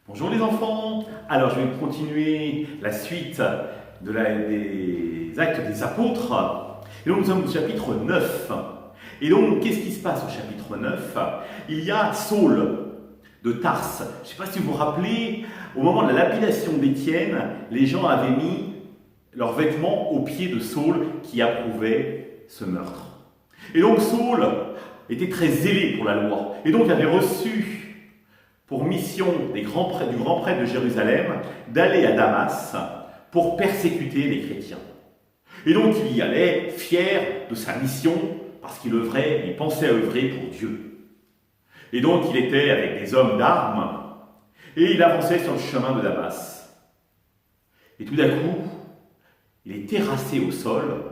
Bonjour les enfants. Alors je vais continuer la suite des actes des apôtres. Et donc nous sommes au chapitre 9. Et donc qu'est-ce qui se passe au chapitre 9? Il y a Saul de Tarse. Je ne sais pas si vous vous rappelez, au moment de la lapidation d'Étienne, les gens avaient mis leurs vêtements aux pieds de Saul qui approuvait ce meurtre. Et donc Saul était très zélé pour la loi. Et donc avait reçu pour mission du grand prêtre de Jérusalem d'aller à Damas pour persécuter les chrétiens. Et donc il y allait fier de sa mission parce qu'il pensait œuvrer pour Dieu. Et donc il était avec des hommes d'armes et il avançait sur le chemin de Damas. Et tout d'un coup, il est terrassé au sol.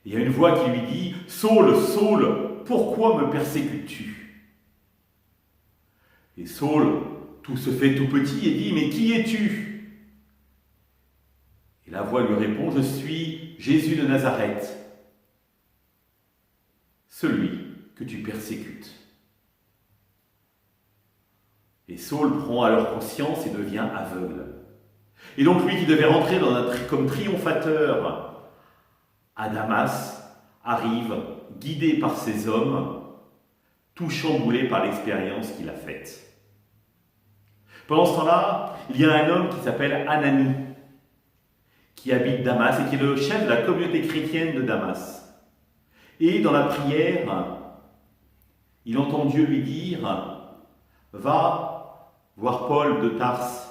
Et il y a une voix qui lui dit « Saul, Saul, pourquoi me persécutes-tu » Et Saul, tout se fait tout petit et dit « Mais qui es-tu » Et la voix lui répond « Je suis Jésus de Nazareth, celui que tu persécutes. » Et Saul prend alors conscience et devient aveugle. Et donc lui qui devait rentrer comme triomphateur à Damas, arrive, guidé par ses hommes, tout chamboulé par l'expérience qu'il a faite. Pendant ce temps-là, il y a un homme qui s'appelle Ananie, qui habite Damas et qui est le chef de la communauté chrétienne de Damas. Et dans la prière, il entend Dieu lui dire « Va voir Paul de Tarse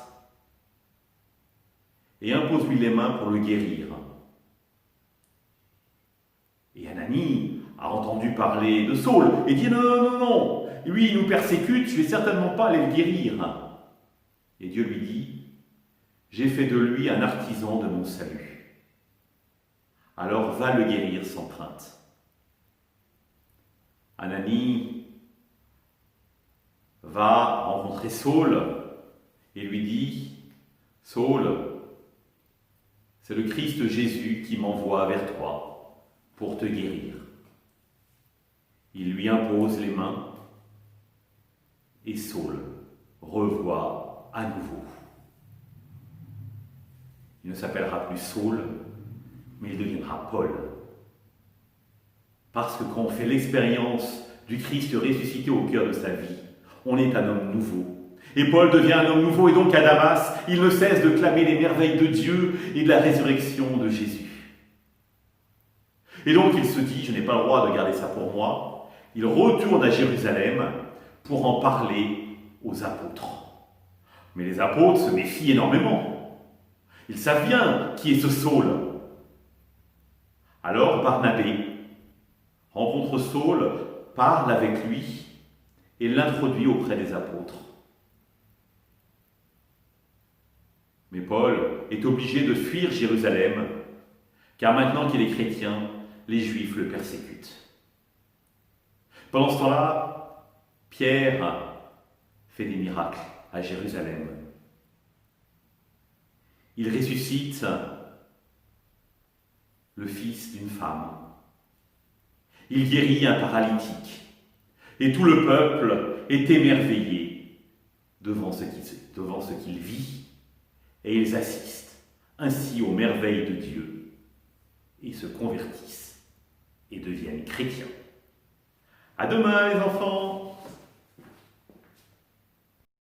et impose-lui les mains pour le guérir. » Et Ananie a entendu parler de Saul et dit « Non, lui il nous persécute, je ne vais certainement pas aller le guérir. » Et Dieu lui dit « J'ai fait de lui un artisan de mon salut. Alors va le guérir sans crainte. » Ananie va rencontrer Saul et lui dit « Saul, c'est le Christ Jésus qui m'envoie vers toi pour te guérir. » Il lui impose les mains et Saul revoit à nouveau. Il ne s'appellera plus Saul, mais il deviendra Paul. Parce que quand on fait l'expérience du Christ ressuscité au cœur de sa vie, on est un homme nouveau. Et Paul devient un homme nouveau, et donc à Damas, il ne cesse de clamer les merveilles de Dieu et de la résurrection de Jésus. Et donc il se dit, je n'ai pas le droit de garder ça pour moi. Il retourne à Jérusalem pour en parler aux apôtres. Mais les apôtres se méfient énormément. Ils savent bien qui est ce Saul. Alors Barnabé rencontre Saul, parle avec lui et l'introduit auprès des apôtres. Mais Paul est obligé de fuir Jérusalem, car maintenant qu'il est chrétien, les Juifs le persécutent. Pendant ce temps-là, Pierre fait des miracles à Jérusalem. Il ressuscite le fils d'une femme. Il guérit un paralytique. Et tout le peuple est émerveillé devant ce qu'il vit. Et ils assistent ainsi aux merveilles de Dieu et se convertissent et deviennent chrétiens. À demain les enfants!